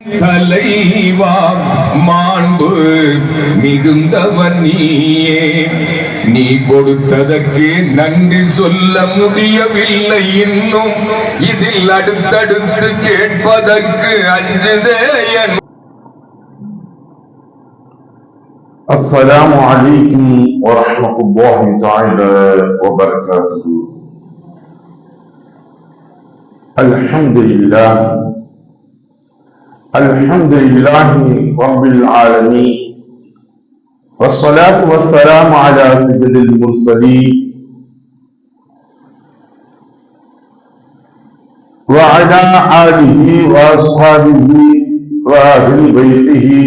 தலைவா மாண்பு மிகுந்தவன் நீயே, நீ கொடுத்ததற்கு நன்றி சொல்ல முடியவில்லை இன்னும், இதில் அடுத்தடுத்து கேட்பதற்கு அஞ்சுதே. அஸ்ஸலாமு அலைக்கும் வரஹ்மத்துல்லாஹி தஆலா வபரகாத்துஹு. அல்ஹம்துலில்லாஹ் அல்ஹம்துலில்லாஹி ரப்பில் ஆலமீன், வஸ்ஸலாத்து வஸ்ஸலாமு அலா சய்யிதில் முர்ஸலீன் வஅலா ஆலிஹி வஅஸ்ஹாபிஹி வஅஹ்லி பைத்திஹி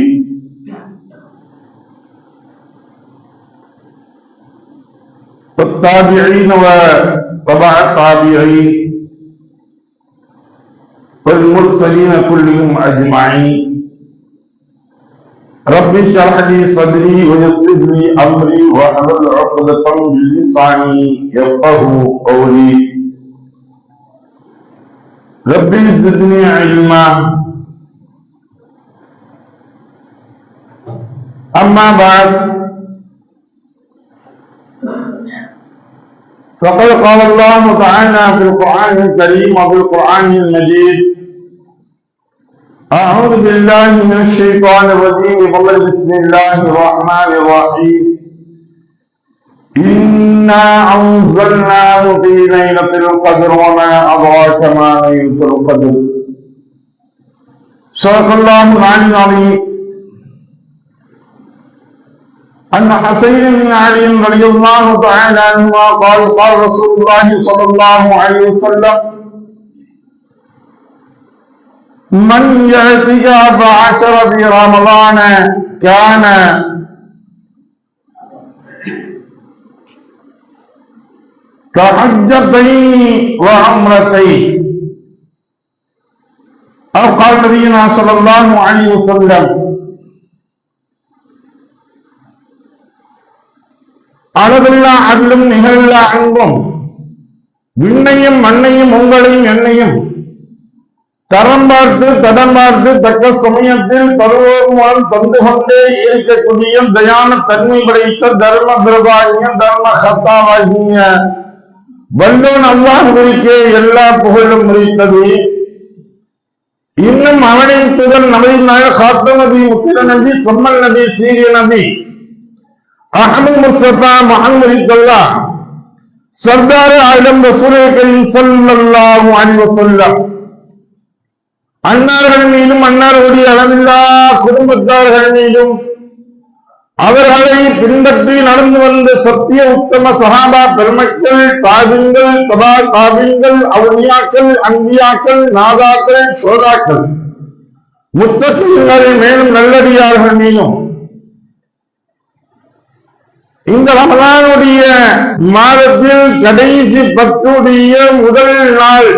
والتابعين وتبع التابعين والمرسلين كلهم أجمعين. رب اشرح لي صدري ويسر لي أمري واحلل عقدة من لساني يفقهوا قولي. رب زدني علما. أما بعد، فقد قال الله تعالى في القرآن الكريم وفي القرآن المجيد: أعوذ بالله من الشيطان الرجيم، بسم الله الرحمن الرحيم. إنا أنزلناه في ليلة القدر وما أدراك ما ليلة القدر. صدق الله العلي العظيم. أن حسين بن علي رضي الله تعالى عنهما قال: قال رسول الله صلى الله عليه وسلم: من يعتكف 10 في رمضان كان كحجتين وعمرتين، أو قال نبينا صلى الله عليه وسلم: அளவில்லா அருளும் நிகழ்லா அன்பும் விண்ணையும் மண்ணையும் உங்களையும் என்னையும் தரம் பார்த்து தடம் பார்த்து தக்க சமயத்தில் தருவோர் மூலம் தந்து கொண்டே இருக்கக்கூடிய தயான தன்மை படைத்த தர்ம பிரபாகிய தர்ம கர்த்தாவாகிய வல்லோன் அல்லாஹ்வுக்கே எல்லா புகழும் உரித்தது. இன்னும் அவனின் புகழ் நபி காத்த நபி, உத்திர நபி, சம்மல் நபி, சீரிய நபி அஹ்மது முஸ்தபா முஹம்மதுல்லா சர்தார் ஆலம் ரசூல் கரீம் ஸல்லல்லாஹு அலைஹி வஸல்லம் அன்னார்கள் மீதும் அன்னாருடைய அளவில்லா குடும்பத்தார்கள் மீதும் அவர்களை பின்பற்றி நடந்து வந்த சத்திய உத்தம சஹாபா பெருமக்கள், தாபிங்கள், தபா தாபிங்கள், அவுலியாக்கள், அன்பியாக்கள், நாதாக்கள், ஷோதாக்கள், முத்தகீன்கள், மேலும் நல்லடியார்கள் மீதும் இந்த ரமலானுடைய மாதத்தில் கடைசி 10 முதல் நாள்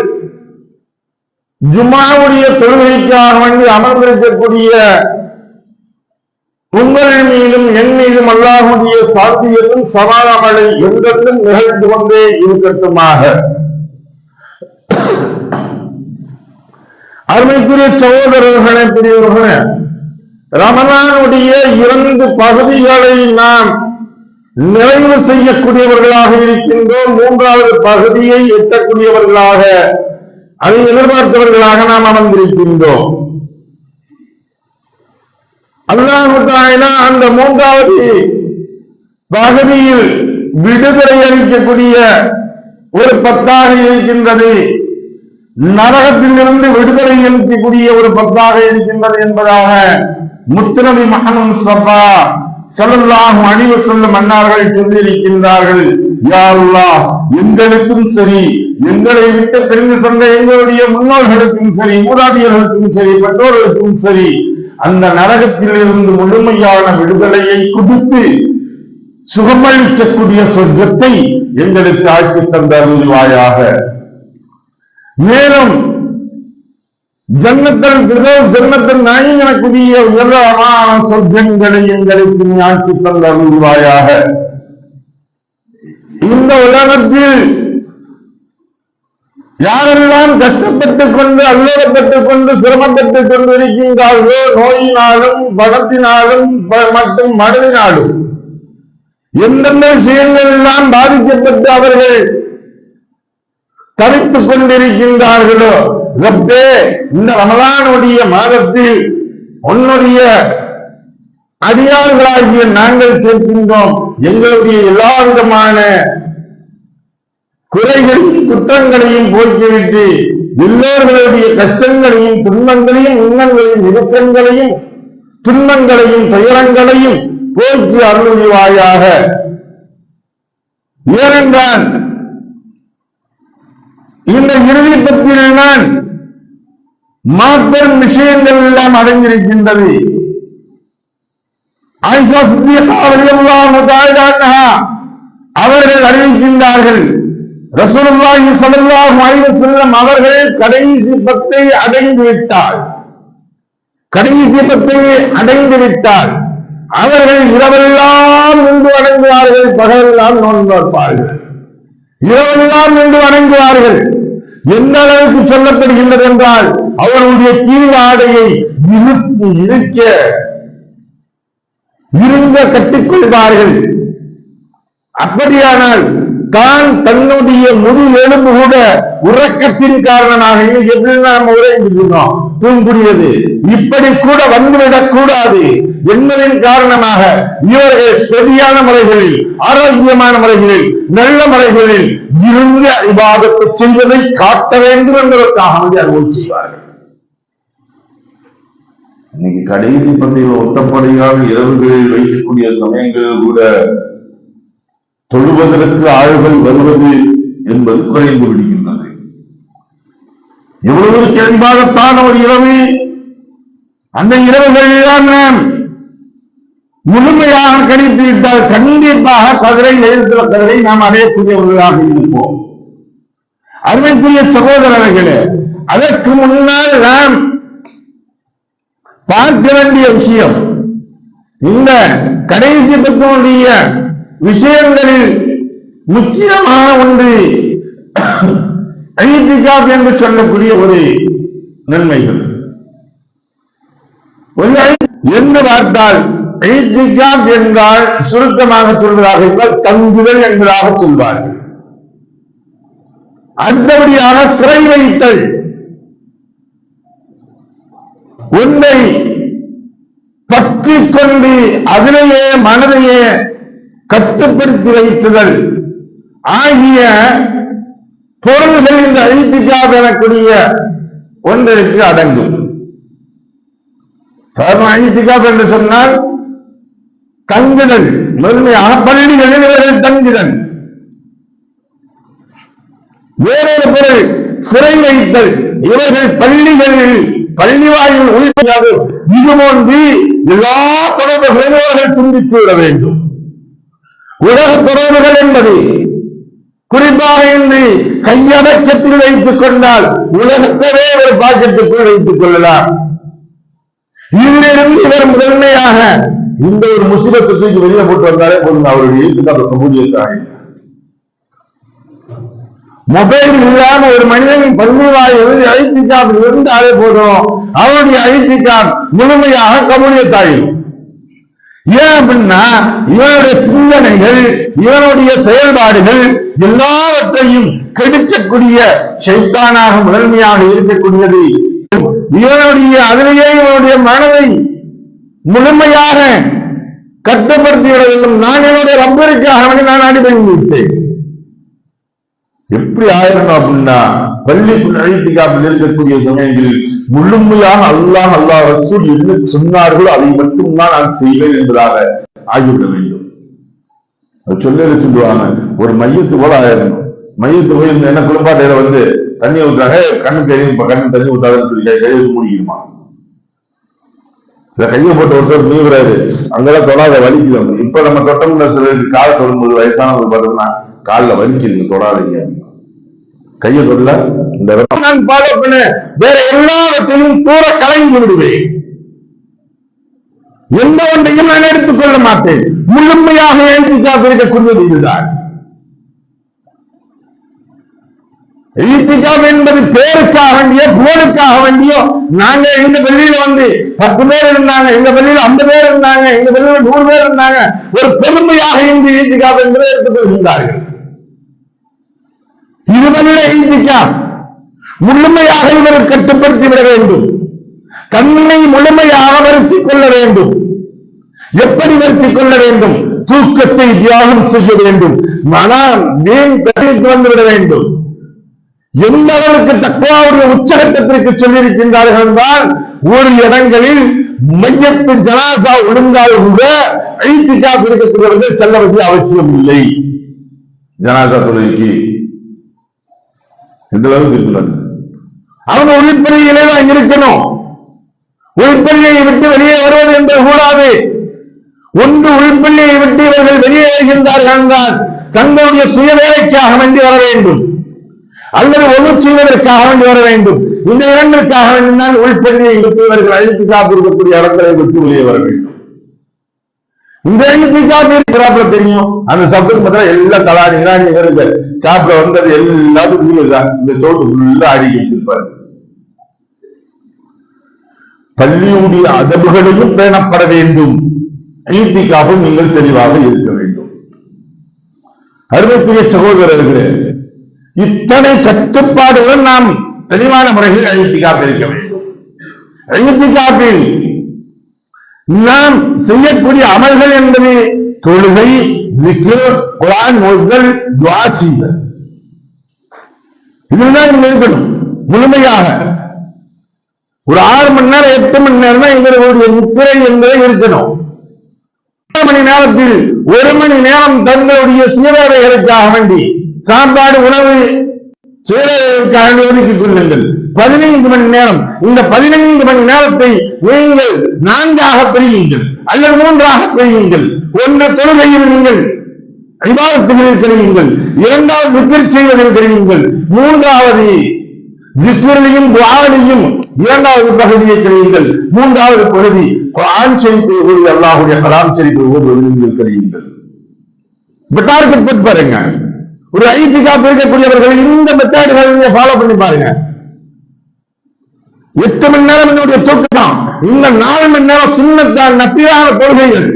ஜும்ஆவுடைய தொழுகைக்காக வேண்டி அமர்ந்திருக்கக்கூடிய உங்கள் மீதும் என் மீதும் அல்லாஹ்வுடைய சாந்தியமும் சமாதானமழை என்றென்றும் நிகழ்ந்து கொண்டே இருக்கட்டுமாக. அருமைக்குரிய சகோதரர்களே, பெரியவர்களே, ரமலானுடைய 2 பகுதிகளை நாம் நிறைவு செய்யக்கூடியவர்களாக இருக்கின்றோம். 3வது பகுதியை எட்டக்கூடியவர்களாக, அதை எதிர்பார்த்தவர்களாக நாம் அமர்ந்திருக்கின்றோம். அல்லாஹ் தஆலா அந்த 3வது பகுதியில் விடுதலை அளிக்கக்கூடிய ஒரு 10ஆக இருக்கின்றது. நரகத்திலிருந்து விடுதலை அளிக்கக்கூடிய ஒரு 10ஆக இருக்கின்றது என்பதாக முத்துநபி முஹம்மது முஸ்தபா ஸல்லல்லாஹு அலைஹி வஸல்லம் அன்னார்கள் சொல்லியிருக்கின்றார்கள். யா அல்லாஹ், எங்களுக்கும் சரி, எங்களை விட்டு பிரிந்து சென்ற எங்களுடைய முன்னோர்களுக்கும் சரி, மூதாதையர்களுக்கும் சரி, பெற்றோர்களுக்கும் சரி, அந்த நரகத்தில் இருந்து முழுமையான விடுதலையை கொடுத்து சுகமளிக்கக்கூடிய சொர்க்கத்தை எங்களுக்கு ஆட்சி தந்த அருள்வாயாக. மேலும் ஜன்னத்தல் ஃபிர்தௌஸ், ஜன்னத்தல் நயீம் எனக்கூடிய உயர்வான சொர்க்கங்களை எங்களுக்கு ஆட்சி தந்த அருள்வாயாக. இந்த உலகத்தில் யாரெல்லாம் கஷ்டப்பட்டுக் கொண்டு அல்லப்பட்டுக் கொண்டு சிரமப்பட்டுக் கொண்டு இருக்கின்றார்களோ, நோயினாலும் பணத்தினாலும் மற்றும் மனதினாலும் எந்தெந்த விஷயங்கள் எல்லாம் பாதிக்கப்பட்டு அவர்கள் தவித்துக் கொண்டிருக்கின்றார்களோ, ரப்பே இந்த ரமலானுடைய மாதத்தில் உன்னுடைய அடியார்களாகிய நாங்கள் கேட்கின்றோம், எங்களுடைய எல்லா விதமான குறைகளையும் குற்றங்களையும் போக்கிவிட்டு எல்லோர்களுடைய கஷ்டங்களையும் துன்பங்களையும் இன்னங்களையும் இடுக்கங்களையும் துன்பங்களையும் துயரங்களையும் போக்கி அருள்வாயாக. ஏனென்றால் இந்த இறுதி பத்தியில் நான் மாபெரும் விஷயங்கள் எல்லாம் அடங்கியிருக்கின்றது. ஆயிஷா சித்திகா ரலியல்லாஹு தஆலா அன்ஹா அவர்கள் அறிவிக்கின்றார்கள், ரசூலுல்லாஹி ஸல்லல்லாஹு அலைஹி வஸல்லம் அவர்கள் கடைசி பத்தை அடைந்து விட்டால் அவர்கள் இரவெல்லாம் நின்று வணங்குவார்கள், பகலெல்லாம் நோன்பு வைப்பார்கள். இரவெல்லாம் நின்று வணங்குவார்கள். எந்த அளவுக்கு சொல்லப்படுகின்றது என்றால் அவருடைய கீழ் ஆடையை இருங்க கட்டிக்கொள்வார்கள். அப்படியானால் தான் தன்னுடைய முழு எலும்பு கூட உறக்கத்தின் காரணமாக எப்படி நாம் உறங்கிருந்தோம் தூங்கக்கூடியது இப்படி கூட வந்துவிடக் கூடாது என்பதன் காரணமாக இவர்கள் சரியான முறைகளில் ஆரோக்கியமான முறைகளில் நல்ல முறைகளில் இருந்த இபாதத்தை செய்வதை காட்ட வேண்டும் என்பதற்காக அனுபவம் செய்வார்கள். இன்னைக்கு கடைசி பந்தியில் ஒத்தப்படையாக இரவுகளில் வைக்கக்கூடிய சமயங்களில் கூட தொழுவதற்கு ஆள்கள் வருவது என்பது குறைந்து விடுகின்றது. எவ்வளவு தெளிவாகத்தான் ஒரு இரவு, அந்த இரவுகளெல்லாம் நாம் முழுமையாக கணித்து விட்டால் கண்டிப்பாக கதிரை எழுத்துள்ள கதிரை நாம் அடையக்கூடியவர்களாக இருப்போம். அருமைக்குரிய சகோதரர்களே, அதற்கு முன்னால் நாம் பார்க்க வேண்டிய விஷயம் இந்த கடைசி பத்தினுடைய விஷயங்களில் முக்கியமான ஒன்று ஐதிகாப் என்று சொல்லக்கூடிய ஒரு நன்மைகள். என்று பார்த்தால் ஐதிகாப் என்றால் சுருக்கமாக சொல்வதாக இருந்தால் தங்குதல் என்பதாக சொல்வார்கள். அடுத்தபடியாக சிறை வைத்தல், ஒன்றை பற்றிக் கொண்டு அதிலேயே மனதையே கட்டுப்படுத்தி வைத்துதல் ஆகிய பொருள்கள் இந்த ஐதிகாப் எனக்கூடிய ஒன்றிற்கு அடங்கும். ஐதிகாப் என்று சொன்னால் தங்குதல், முதன்மையாக பள்ளிகளில் இவர்கள் தங்குதல். வேறொரு பொருள் சிறை வைத்தல், இவர்கள் பள்ளிகளில் பள்ளிவாயில் உயிர்ப்பு இது போன்று எல்லா தொடர்புகளையும் இவர்கள் துண்டித்து விட வேண்டும். உலக தொடர்புகள் என்பது குறிப்பாக இன்று கையடக்கத்தில் வைத்துக் கொண்டால் உலகத்தவே ஒரு பாக்கெட்டுக்குள் வைத்துக் கொள்ளலாம். இதிலிருந்து இவர் முதன்மையாக இந்த ஒரு முசிபத்தை தூக்கி வெளியே போட்டு வந்தாலே போதும், அவருடைய எழுத்துக்காக கபூலியத்தாக. மொபைல் இல்லாம ஒரு மனிதன் பள்ளிவாயில் ஐதிகாப் இருந்தாலே போதும், அவருடைய ஐதிகாப் முழுமையாக கபூலியத்தாகும். ஏன் அப்படின்னா இவனுடைய சிந்தனைகள் இவனுடைய செயல்பாடுகள் எல்லாவற்றையும் கெடுக்கக்கூடிய ஷைத்தானாக முதன்மையாக இருக்கக்கூடியது. இவனுடைய அதிலேயே இவனுடைய மனதை முழுமையாக கட்டுப்படுத்திவிட வேண்டும். நான் என்னுடைய ரப்பருக்காக நான் அடிபணிவிட்டேன். எப்படி ஆயிரம் அப்படின்னா பள்ளிக்குள் ஐதிகாப்பில் இருக்கக்கூடிய சமயங்களில் முழுமையாக அல்லாஹ் ரசூல் என்ன சொன்னார்களோ அதை மட்டும்தான் நான் செய்வேன் என்பதாக ஆகிவிட வேண்டும். சொல்லுவாங்க, ஒரு மையத்து போல ஆயிரணும். மையத்து போய் என்ன குளிப்பாட்டையில வந்து தண்ணி ஊற்றாங்க, கண்ணு தெரியும், கண்ணு தண்ணி ஊற்றாதுன்னு சொல்லி கையை முடிக்கணுமா? இத கையை போட்டு ஒருத்தர் நீவுறாரு, அங்கெல்லாம் தொடாத வலிக்குது. இப்ப நம்ம தொட்டோம்னா சில கால் தொடும்போது வயசானவங்க பார்த்தோம்னா காலில் வலிக்குதுங்க, தொடாதீங்க. கையை தொடல இந்த நான் ஃபாலோ பண்ண வேற எல்லாவற்றையும் தூர கலங்கி விடுவேன். எந்த ஒன்றையும் நான் எடுத்துக் கொள்ள மாட்டேன். முழுமையாக எழுதிக்காக இருக்கக்கூடியது இதுதான். ஈத்திகாப் என்பது பேருக்காக வேண்டிய புகழுக்காக வேண்டியோ நாங்க எங்க பள்ளியில வந்து 10 பேர் இருந்தாங்க, எங்க பள்ளியில 50 பேர் இருந்தாங்க, எங்க பள்ளியில 100 பேர் இருந்தாங்க, ஒரு பெருமையாக இந்த ஈத்திகாப் என்பதை எடுத்துக்கொள்கின்றார்கள். இதுவல்ல ஈத்திகாப். முழுமையாக இவர் கட்டுப்படுத்தி விட வேண்டும். கண்ணை முழுமையாக வருத்திக் கொள்ள வேண்டும். எப்படி வருத்திக் கொள்ள வேண்டும்? தூக்கத்தை தியாகம் செய்ய வேண்டும். மனம் வீண் கட்டிக்கு வந்துவிட வேண்டும். எந்த அளவுக்கு தக்வாவுடைய உச்சகட்டத்திற்கு சொல்லியிருக்கின்றார்கள் என்றால், ஒரு இடங்களில் மையத்து ஜனாசா ஒழுங்கால் கூட ஐத்திகாப் இருக்கக்கூடியவர்கள் செல்ல வேண்டிய அவசியம் இல்லை. ஜனாசா தொழுகைக்கு எந்த அளவுக்கு இருக்கிறார்கள்? அவங்க உள்பணியிலே தான் இருக்கணும். உள்பள்ளியை விட்டு வெளியே வருவது என்று கூடாது. ஒன்று உள்பள்ளியை விட்டு இவர்கள் வெளியே வருகின்றார்கள் என்றால் தங்களுடைய சுய வேலைக்காக வேண்டி வர வேண்டும், அல்லது ஒன்று செய்வதற்காக வேண்டி வர வேண்டும். இந்த இடங்களுக்காக வேண்டினால் உள்பள்ளியை விட்டு இவர்கள் அழித்து காப்பிருக்கக்கூடிய இடங்களை விட்டு வெளியே வர வேண்டும். இந்த அழித்து காப்பிருக்கிறாப்புல தெரியும். அந்த சப்தம் பார்த்தா எல்லாம் தலாடி இருக்கு. சாப்பிட வந்தது எல்லாத்துக்கும் இந்த சோட்டு ஃபுல்லா அடி வச்சிருப்பாரு. பள்ளியுடைய அதபுகளையும் பேணப்பட வேண்டும். ஈத்திகாஃபும் நீங்கள் தெளிவாக இருக்க வேண்டும். அருமைக்குரிய சகோதரர்களே, இத்தனை கட்டுப்பாடுகளும் நாம் தெளிவான முறையில் ஈத்திகாஃப் இருக்க வேண்டும். ஈத்திகாஃபில் நாம் செய்யக்கூடிய அமல்கள் என்பது தொழுகை, ஸிக்ர், குர்ஆன் ஓதுதல், துஆ செய்தல். இதுதான் இருக்கணும் முழுமையாக. ஒரு 6 மணி நேரம் 8 மணி நேரம் தான் இவர்களுடைய நித்திரை என்பதை இருக்கணும். 1 மணி நேரத்தில் 1 மணி நேரம் தங்களுடைய சுயவேலைகளுக்காக வேண்டி சாப்பாடு உணவு சுயவேலைகளுக்காக வேண்டி ஒதுக்கிக் கொள்ளுங்கள். 15 மணி நேரம். இந்த 15 மணி நேரத்தை நீங்கள் 4ஆக பிரியுங்கள் அல்லது 3ஆக பிரியுங்கள். ஒன்று தொழுகையில் நீங்கள் இபாதத்துகளில் தெரியுங்கள், 2வது ஸிக்ர் செய்வதில் தெரியுங்கள், 3வது ஸிக்ரிலும் துஆவிலும் 2வது பகுதியை தெரியுங்கள், 3வது பகுதி குர்ஆன் ஷரீஃபை ஓதி அல்லாஹ்வுடைய கலாம் ஷரீஃபை ஓதுவதில் தெரியுங்கள். மெத்தட் பாருங்க. ஒரு ஐத்திகாப் இருக்கக்கூடியவர்கள் இந்த மெத்தட்களை ஃபாலோ பண்ணி பாருங்க. 8 மணி நேரம் என்னுடைய தூக்கம். இந்த 4 மணி நேரம் சுன்னத்தான் நஃபிலான தொழுகைகள்,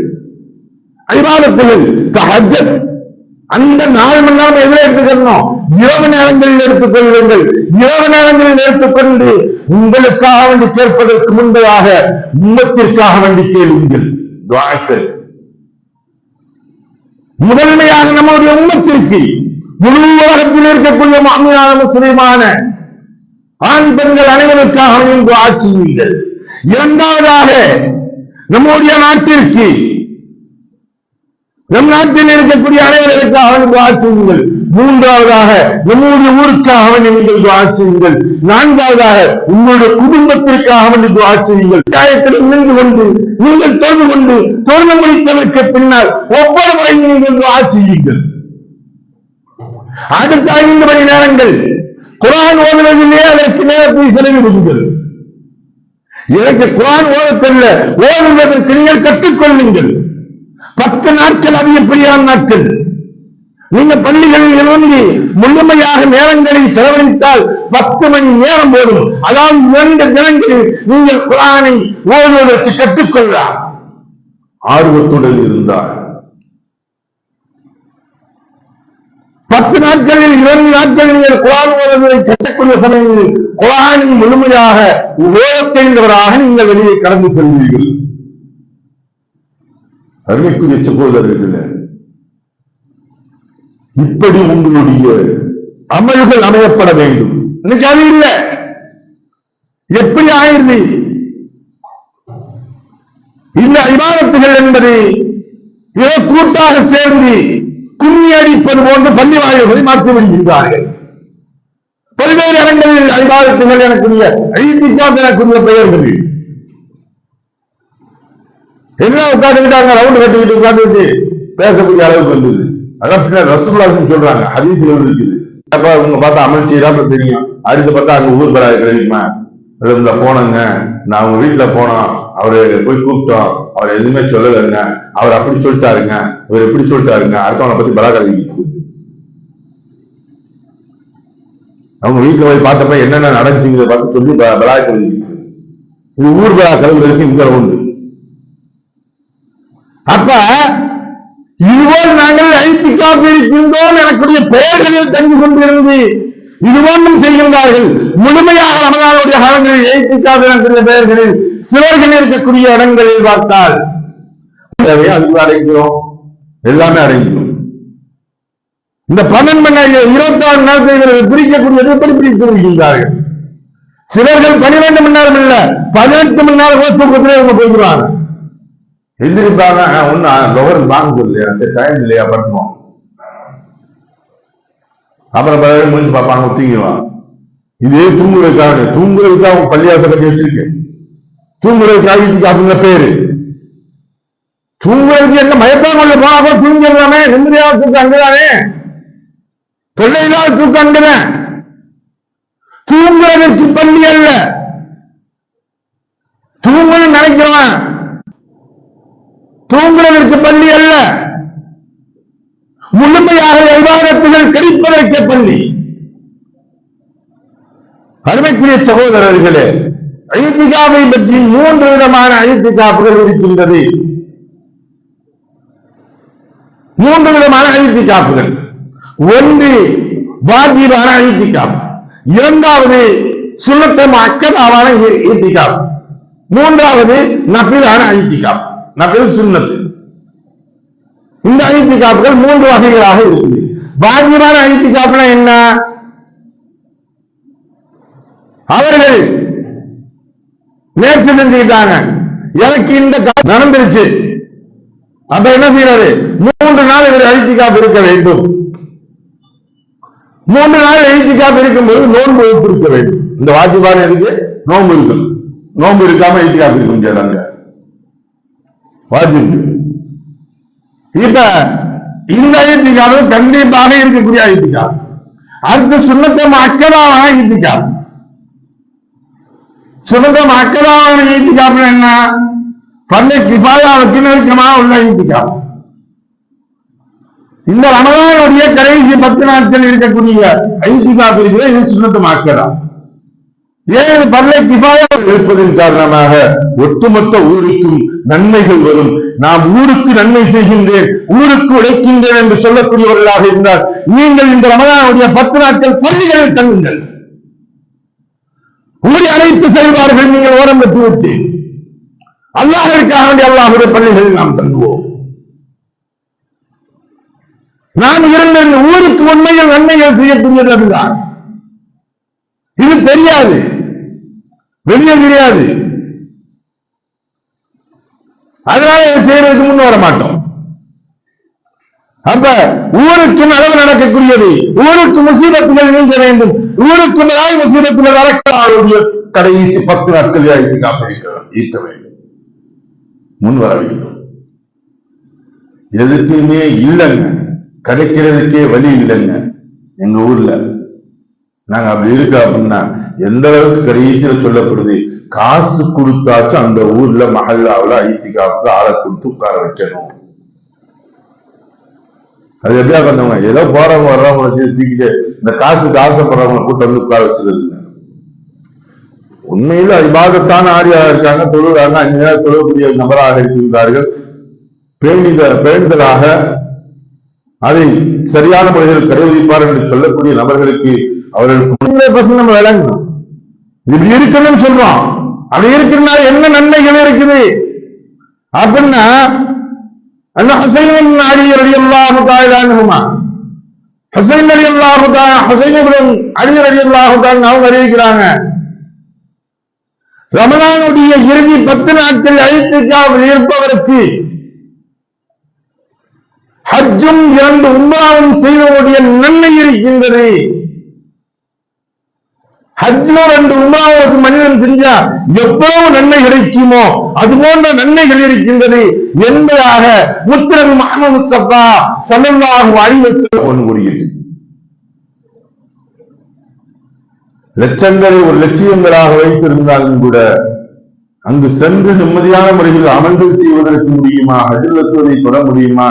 இபாதத்துகள், தஹஜ்ஜத். அந்த 4 மணி நேரம் எதிரே எடுத்துக்கணும். இரவு நேரங்களில் எடுத்துக் கொள்ளுங்கள். இரவு நேரங்களில் எடுத்துக்கொண்டு உங்களுக்காக வேண்டி சேர்ப்பதற்கு முன்பதாக உம்மத்திற்காக வேண்டி கேளுங்கள். துஆக்கள் முதன்மையாக நம்முடைய உம்மத்திற்கு, முழு உலகத்தில் இருக்கக்கூடிய முஃமினான முஸ்லிமான ஆண் பெண்கள் அனைவருக்காக துஆ செய்யுங்கள். இரண்டாவதாக நம்முடைய நாட்டிற்கு, நம் நாட்டில் இருக்கக்கூடிய அனைவருக்காக துஆ செய்யுங்கள். மூன்றாவதாக நம்முடைய ஊருக்காக நீங்கள் துஆ செய்யுங்கள். நான்காவதாக உங்களுடைய குடும்பத்திற்காக துஆ செய்யுங்கள். காயத்தில் நின்று கொண்டு நீங்கள் தொழுது கொண்டு தொழுது முடித்ததற்கு பின்னால் ஒவ்வொரு முறையும் நீங்கள் துஆ செய்யுங்கள். அடுத்த 5 மணி நேரங்கள் குர்ஆன் ஓதுவதிலே அதற்கு நேரத்தை செலவிடுங்கள். எனக்கு குர்ஆன் ஓதத் தெரியல, ஓதுவதற்கு நீங்கள் கற்றுக்கொள்ளுங்கள். 10 நாட்கள் அதிகப்படியான நாட்கள் நீங்க பள்ளிகளில் இருந்து முழுமையாக நேரங்களை செலவழித்தால் 10 மணி நேரம் போதும். அதாவது 2 தினங்களில் நீங்கள் குர்ஆனை ஓதுவதற்கு கற்றுக்கொள்ளலாம், ஆர்வத்துடன் இருந்தால். 10 நாட்களில் 2 நாட்கள் நீங்கள் குர்ஆன் ஓதுவதை கற்றுக்கொள்ள சமயத்தில் குர்ஆனை முழுமையாக ஓதத் தெரிந்தவராக நீங்கள் வெளியே கடந்து செல்வீர்கள். அருமைக்குரிய சகோதரர்களே, இப்படி உங்களுடைய அமல்கள் அமையப்பட வேண்டும். இன்னைக்கு அது இல்லை. எப்படி ஆயிருது? இந்த இபாதத்துகள் என்பது ஏதோ கூட்டாக சேர்ந்து கும்மி அடிப்பது போன்று பள்ளி வாயில்களை மாற்றி விடுகின்றார்கள். பல்வேறு இடங்களில் இபாதத்துகள் எனக்குரிய ஐத்திகாப் எனக்குரிய பெயர்கள் என்ன உட்கார்ந்துக்கிட்டாங்க, ரவுண்ட் கட்டிக்கிட்டு உட்கார்ந்துட்டு பேசக்கூடிய அளவுக்கு வந்தது. அதான் பின்னர் ரசூலுல்லாஹி சொல்றாங்க, ஹதீஸ்ல இருக்குது. அப்ப உங்க பார்த்தா அமல் செய்யறாங்க தெரியும், அடுத்து பார்த்தா அங்க ஊர் பராக தெரியுமா, போனங்க, நான் அவங்க வீட்டுல போனோம், அவரு போய் கூப்பிட்டோம், அவர் எதுவுமே சொல்லலைங்க, அவர் அப்படி சொல்லிட்டாருங்க, இவர் எப்படி சொல்லிட்டாருங்க, அடுத்தவனை பத்தி பலாக அவங்க வீட்டுல போய் பார்த்தப்ப என்னென்ன நடந்துச்சுங்கிறத பார்த்து சொல்லி பலாய்க்கு இது ஊர் பலா கலவுகளுக்கு இங்க உண்டு. அப்ப இதுபோல் நாங்கள் ஐத்திகாஃப் இருக்கின்றோம் எனக்குரிய பெயர்களில் தங்கி கொண்டிருந்து இதுபோன்றும் செய்கின்றார்கள். முழுமையாக ரமலானுடைய காலங்களில் ஐத்திகாஃப் எனக்குரிய பெயர்களில் சிலர்கள் இருக்கக்கூடிய இடங்களில் பார்த்தால் அதுக்கு அடைகிறோம், எல்லாமே அடைகிறோம். இந்த 12 26 நாட்களை பிரிக்கக்கூடியது எப்படி பிரித்து இருக்கின்றார்கள்? சிலர்கள் 12 மணி நேரம் இல்ல 18 மணி நேரம் தூக்கத்திலே அவங்க போய்க்கிறாங்க. எந்திரிப்பாங்க, ஒன்னு வாங்க இல்லையா, சரி டைம் இல்லையா பண்ணுவோம், அப்புறம் முடிஞ்சு பார்ப்பாங்க, தூங்கிடுவாங்க. இதே தூங்குறதுக்காக அவங்க பள்ளியாசை கட்டி வச்சிருக்கேன். தூங்குறதுக்காக இதுக்கு அப்படிங்கிற பேரு. தூங்குறதுக்கு என்ன மயப்பாங்க போனா கூட தூங்கிடுறானே, நிம்மதியாக தூக்கம் அங்குதானே, தொல்லையில்லாத தூக்கம் அங்குதான். தூங்குறதுக்கு பள்ளி அல்ல, தூங்கணும் நினைக்கிறவன் தூங்குறதற்கு பள்ளி அல்ல, முழுமையாக இபாதத்துகள் கிடைப்பதற்கு பள்ளி. அருமைக்குரிய சகோதரர்களே, ஐத்திகாஃபை பற்றி 3 விதமான ஐத்திகாஃப்கள் இருக்கின்றது. 3 விதமான ஐத்திகாஃப்கள். ஒன்று வாஜிபான ஐத்திகாஃப், இரண்டாவது சுன்னத்து முஅக்கதாவான ஐத்திகாஃப், மூன்றாவது நஃபிலான ஐத்திகாஃப், நஃபில் சுன்னத்து. இந்த ஐத்திகாஃப்கள் 3 வகைகளாக இருக்குது. வாஜிபான ஐத்திகாஃப்னா என்ன? அவர்கள் நேற்று செஞ்சுக்கிட்டாங்க, எனக்கு இந்த நடந்துருச்சு, அப்ப என்ன செய்யறாரு, 3 நாள் இவர் ஐத்திகாஃப் இருக்க வேண்டும். 3 நாள் ஐத்திகாஃப் இருக்கும்போது நோன்பு இருக்க வேண்டும். இந்த வாஜிபான எதுக்கு? நோன்பு இருக்கும். நோன்பு இருக்காம ஐத்திகாஃப் இருக்க முடியாது. அங்க வாஜிப். இப்ப இந்த ஐத்திகாஃப் கண்டிப்பாக இருக்கக்கூடிய ஐத்திகாஃப். அடுத்து சுன்னத்து முஅக்கதாவான ஐத்திகாஃப். சுன்னத்து முஅக்கதாவான ஐத்திகாஃப் என்ன? ஃபர்து கிஃபாயாவுக்கு நெருக்கமாக உள்ள ஐத்திகாஃப். இந்த ரமலானுடைய கடைசி 10 நாட்கள் இருக்கக்கூடிய ஐத்திகாஃப் இருக்கிறது. இது சுன்னத்து முஅக்கதா. ஏன் ஃபர்து கிஃபாயா இருப்பதன் காரணமாக ஒட்டுமொத்த ஊருக்கும் நன்மைகள் வரும். நாம் ஊருக்கு நன்மை செய்கின்றேன், ஊருக்கு உழைக்கின்றேன் என்று சொல்லக்கூடியவர்களாக இருந்தால் நீங்கள் இந்த ரமலானுடைய 10 நாட்கள் பள்ளிகளில் தங்குங்கள். உங்களுடைய அனைத்து செயல்பாடுகள் நீங்கள் ஓரம் பெற்றுவிட்டு அல்லாஹ்விற்காக வேண்டிய அல்லாஹ்வுடைய பள்ளிகளில் நாம் தங்குவோம். நாம் இருந்த ஊருக்கு உண்மையில் நன்மைகள் செய்யக்கூடியது அதுதான். இது தெரியாது, வெளியே தெரியாது. அதனால செய்யறதுக்கு முன் வர மாட்டோம். அப்ப ஊருக்கு நலவு நடக்கக்கூடியது, ஊருக்கு முசீபத்துகள் நீங்க வேண்டும், ஊருக்கு நாய் முசீபத்துகள் நடக்க கடைசி 10 நாட்கள் ஈர்க்க வேண்டும், முன் வர வேண்டும். எதுக்குமே இல்லைங்க, கிடைக்கிறதுக்கே வழி இல்லைங்க. எங்க ஊர்ல நாங்க அப்படி இருக்க அப்படின்னா எந்த அளவுக்கு கடைசியில் சொல்லப்படுது, காசு கொடுத்தாச்சும் அந்த ஊர்ல மஹல்லாவுல ஐத்திகாஃப்க்கு ஆளை கொடுத்து உட்கார வைக்கணும். அது எப்படியா பண்ணவங்க, ஏதோ போறவங்க வர்றவங்களை தூக்கிட்டு இந்த காசுக்கு ஆசைப்படுறவங்களை கூட்டம் வந்து உட்கார வச்சது. உண்மையில இபாதத்தான ஆரியாக இருக்காங்க, தொழுகிறாங்க, 5 நேரம் தொழக்கூடிய நபராக இருக்கின்றார்கள். பேணுதலாக அதை சரியான முறையில் கடைபிடிப்பார் என்று சொல்லக்கூடிய நபர்களுக்கு அவர்களுக்கு நம்ம விளங்கணும். இப்படி இருக்கணும்னு சொல்றோம். அப்படி இருக்கிறதுனால என்ன நன்மைகள் இருக்குது அப்படின்னா, ஹுசைன் அலி ரலியல்லாஹு தஆலா அன்ஹுமா, ஹுசைன் ரலியல்லாஹு தஆலா ஹுசைன் இப்னு அலி ரலியல்லாஹு தஆலா அவங்க அறிவிக்கிறாங்க, ரமலானுடைய இறுதி 10 நாட்கள் ஐத்திகாஃப் இருப்பவருக்கு ஹஜ்ஜும் 2 உம்ராவும் செய்வதனுடைய நன்மை இருக்கின்றது. ஹஜ்ஜும் 2 உம்ராவும் மனிதன் செஞ்சா எவ்வளவு நன்மை கிடைக்குமோ அது போன்ற நன்மைகள் இருக்கின்றது என்பதாக முத்தநபி முஹம்மது முஸ்தபா ஸல்லல்லாஹு அலைஹி வஸல்லம் கூறுகிறது. லட்சங்களை ஒரு லட்சியங்களாக வைத்திருந்தாலும் கூட அங்கு சென்று நிம்மதியான முறையில் அமல்கள் செய்வதற்கு முடியுமா? ஹஜ்ருல் அஸ்வதை தொட முடியுமா?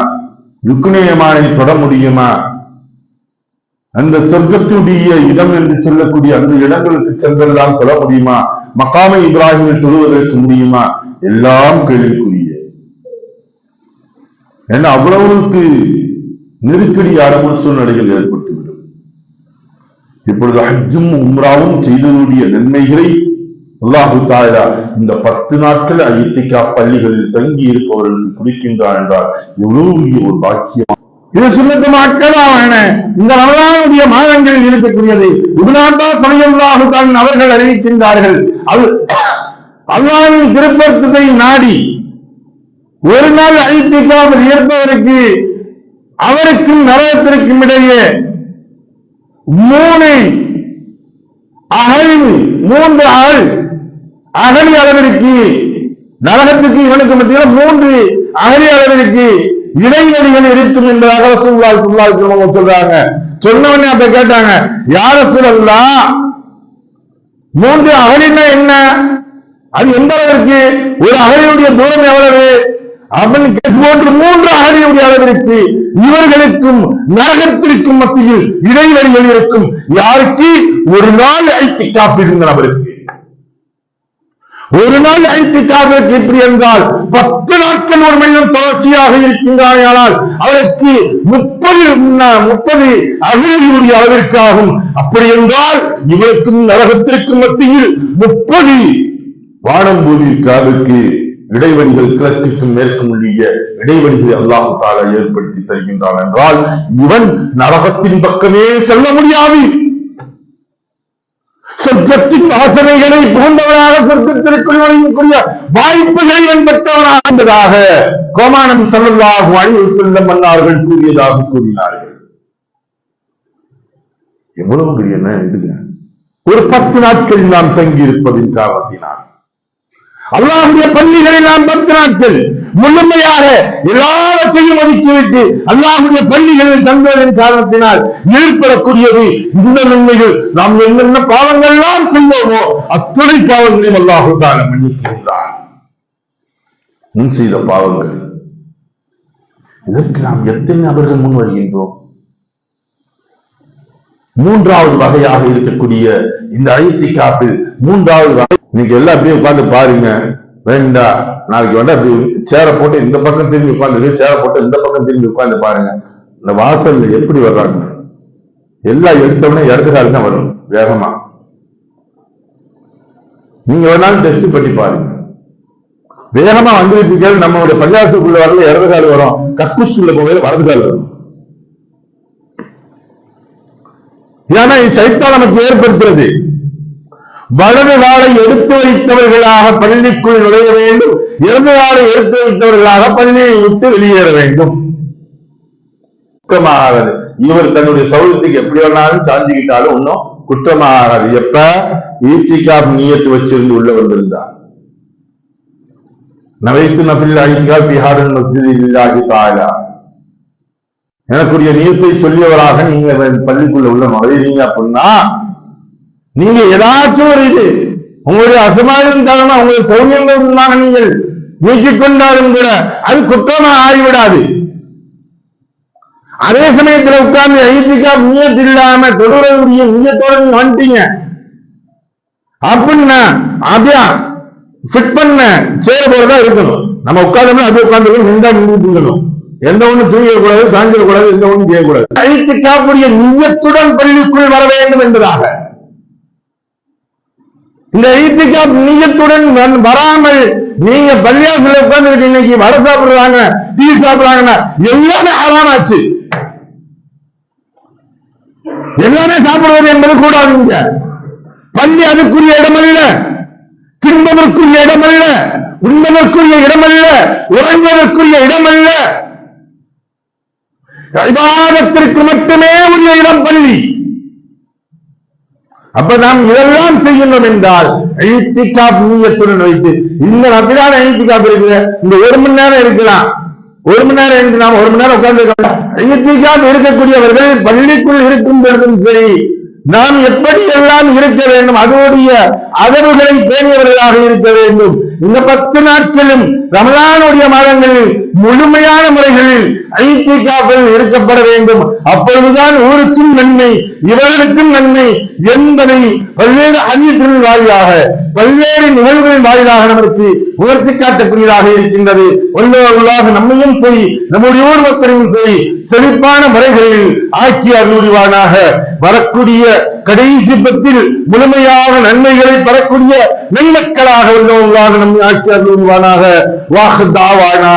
ருக்னே யமானை தொட முடியுமா? அந்த சொர்க்கத்துடைய இடம் என்று சொல்லக்கூடிய அந்த இடங்களுக்கு சென்றெல்லாம் தொழ முடியுமா? மகாமை இப்ராஹிமில் தொழுவதற்கு முடியுமா? எல்லாம் கேள்விக்குரிய. ஏன்னா அவ்வளவுக்கு நெருக்கடியான சூழ்நிலைகள் ஏற்பட்டுவிடும். இப்பொழுது ஹஜ்ஜும் உம்ராவும் செய்ததுடைய நன்மைகளை அல்லாஹு தஆலா இந்த 10 நாட்கள் இத்திகாஃப் பள்ளிகளில் தங்கி இருப்பவர்களுக்கு குடிக்கின்றார் என்றால் எவ்வளவு ஒரு பாக்கியம். இது சுன்னத்து மக்களான இந்த ரமலானுடைய மாதங்களில் இருக்கக்கூடியது. இப்னு அப்பாஸ் ரலியல்லாஹு தஆலா அவர்கள் அறிவிக்கின்றார்கள், அல்லாஹ்வின் திருப்பொருத்தத்தை நாடி ஒரு நாள் இத்திகாஃப் இருப்பவருக்கு அவருக்கும் நரகத்திற்கும் இடையே 3 அகழி அளவிற்கு, நரகத்துக்கு இவனுக்கு மத்தியில் 3 அகழி அளவிற்கு இடைவெளிகள் இருக்கும் என்பதாக ரசூலுல்லாஹி ஸல்லல்லாஹு அலைஹி வஸல்லம் சொல்றாங்க. சொன்னவனே அப்ப கேட்டாங்க, யா ரசூலல்லாஹ் 3 அகழின்னா என்ன? அது எந்த அளவிற்கு? ஒரு அகழியுடைய தூரம் எவ்வளவு? அவன் போன்று 3 அகழியுடைய அளவிற்கு இவர்களுக்கும் நரகத்திற்கும் மத்தியில் இடைவெளிகள் இருக்கும். யாருக்கு? ஒரு நாள் இத்திகாஃப் இருந்த நபருக்கு. ஒரு நாள் இத்திகாஃப் எப்படி என்றால் 10 நாட்கள் ஒரு மனிதன் தொடர்ச்சியாக இருக்கின்றானால் அவருக்கு 30 அகழியுடைய அளவிற்காகும். அப்படி என்றால் இவருக்கும் நரகத்திற்கும் மத்தியில் 30 வானம்பூமிக்கு இடைவெளிகள், கிழக்குக்கும் மேற்கும் உள்ள இடைவெளிகளை அல்லாஹ் தஆலா ஏற்படுத்தி தருகின்றான் என்றால் இவன் நரகத்தின் பக்கமே செல்ல முடியாது. சொர்க்கத்தின் வாசனைகளை புகுந்தவனாக சொர்க்கத்திற்குள் நுழையக்கூடிய வாய்ப்புகளை இவன் பெற்றவனாக என்பதாக கோமானபி ஸல்லல்லாஹு அலைஹி வஸல்லம் அன்னார்கள் கூறியதாக கூறினார்கள். எவ்வளவு பெரிய இதுங்க! ஒரு 10 நாட்கள் நாம் தங்கி இருப்பதின் காரணத்தினால் அல்லாஹ்வுடைய பள்ளிகளில் நாம் 10 நாட்கள் முழுமையாக எல்லாவற்றையும் ஒதுக்கிவிட்டு அல்லாஹ்வுடைய பள்ளிகளில் தங்குவதன் காரணத்தினால் ஏற்படக்கூடியது இந்த நன்மைகள். நாம் என்னென்ன பாவங்கள் எல்லாம் செய்வோமோ அத்தனை பாவங்களையும் அல்லாஹ் தஆலா மன்னிக்கின்றான். முன் செய்த பாவங்கள், இதற்கு நாம் எத்தனை நபர்கள் முன் வருகின்றோம்? 3வது வகையாக இருக்கக்கூடிய இந்த இத்திகாஃபில் 3வது வகை, நீங்க எல்லாம் அப்படியே உட்கார்ந்து பாருங்க. வேண்டாம், நாளைக்கு வேண்டாம், அப்படி சேரை போட்டு இந்த பக்கம் திரும்பி உட்கார்ந்து, சேரை போட்டு இந்த பக்கம் திரும்பி உட்கார்ந்து பாருங்க. இந்த வாசல்ல எப்படி வர்றாங்க? எல்லாம் எடுத்தவனே இடதுகால தான் வரும் வேகமா. நீங்க வேணாலும் டெஸ்ட் பண்ணி பாருங்க. வேகமா வந்துட்டு நம்மளுடைய பள்ளியாசுக்குள்ள வரல இடதுகால் வரும், கக்கூசுக்குள்ள போகல வலதுகால் வரும். ஏன்னா சைத்தான் நமக்கு ஏற்படுத்துறது. வலது காலை எடுத்து வைத்தவர்களாக பள்ளிக்குள் நுழைய வேண்டும், இடது காலை எடுத்து வைத்தவர்களாக பள்ளியை விட்டு வெளியேற வேண்டும். குற்றமாகாது. இவர் தன்னுடைய சௌகரியத்துக்கு எப்படி வேணாலும் சாஞ்சிக்கிட்டாலும் ஒன்னும் குற்றமாகாது. எப்ப இத்திகாஃப் நியத்து வச்சிருந்து உள்ள வந்திருந்தார். நவைத்து நஃபில் இத்திகாஃப் ஃபீ ஹாதல் மஸ்ஜித் லில்லாஹி தஆலா, எனக்குரிய நியத்தை சொல்லியவராக நீங்க பள்ளிக்குள்ள உள்ள நுழையீங்க அப்படின்னா நீங்க ஏதாச்சும் ஒரு இது உங்களுடைய அசமாரின் காரணமா உங்களுடைய சௌகரியங்கள் நீங்கள் நீக்கிக் கொண்டாலும் கூட அது குற்றமா ஆகிவிடாது. அதே சமயத்தில் உட்கார்ந்து இத்திகாஃப் நியத் இல்லாம தொடரக்கூடிய நியத்தோட வந்துட்டீங்க அப்படின்னா அப்படியா ஃபிட் பண்ண சேர போறதா இருக்கணும். நம்ம உட்கார்ந்தோம்னா அது உட்கார்ந்து நின்றா நின்றுக்கணும். எந்த ஒண்ணு தூங்கிடக்கூடாது, சாஞ்சிடக்கூடாது, எந்த ஒண்ணும் செய்யக்கூடாது. இத்திகாஃபுடைய நியத்துடன் பள்ளிக்குள் வர வேண்டும் என்பதாக. இந்த இத்திகாஃப் நியத்துடன் வராமல் நீங்க பள்ளியாசல உட்கார்ந்து இன்னைக்கு வடை சாப்பிடுறாங்க, டீ சாப்பிடுறாங்கன்னா எல்லாமே ஹராமாச்சு. எல்லாமே சாப்பிடுவது என்பது கூடாதுங்க. பள்ளி அதுக்குரிய இடமல்ல, தின்பதற்குரிய இடமல்ல, உண்பதற்குரிய இடமல்ல, உறங்குவதற்குரிய இடமல்ல, இபாதத்திற்கு மட்டுமே உரிய இடம் பள்ளி. அப்ப நாம் இதெல்லாம் செய்யணும் என்றால் இத்திகாஃப் நியத்துடன் வைத்து இந்த அப்படியான இத்திகாஃப் இருக்குது. இந்த 1 மணி நேரம் இருக்கலாம், 1 மணி நேரம் இருந்து நாம் 1 மணி நேரம் உட்கார்ந்து இத்திகாஃப் இருக்கக்கூடியவர்கள் பள்ளிக்குள் இருக்கும் பொழுதும் சரி, நாம் எப்படி எல்லாம் இருக்க வேண்டும், அதோடைய அதவுகளை பேணியவர்களாக இருக்க வேண்டும். இந்த 10 நாட்களும் ரமலானுடைய மாதங்களில் முழுமையான முறைகளில் ஐத்திகாஃபில் இருக்கப்பட வேண்டும். அப்பொழுதுதான் ஊருக்கும் நன்மை, இவர்களுக்கும் நன்மை என்பதை பல்வேறு ஹதீஸ்களின் வாயிலாக, பல்வேறு நிகழ்வுகளின் வாயிலாக நமக்கு உணர்த்தி காட்டக்கூடியதாக இருக்கின்றது. வல்லல்லாஹ் நம்மையும் சரி, நம்முடைய ஊர் மக்களையும் சரி, செழிப்பான முறைகளில் ஆக்கி அருள்வானாக. வரக்கூடிய கடைசி பத்தில் முழுமையாக நன்மைகளை பெறக்கூடிய நன்மக்களாக வல்லல்லாஹ் நம்மை ஆக்கி அருள்வானாக. வாஹ் தாவானா.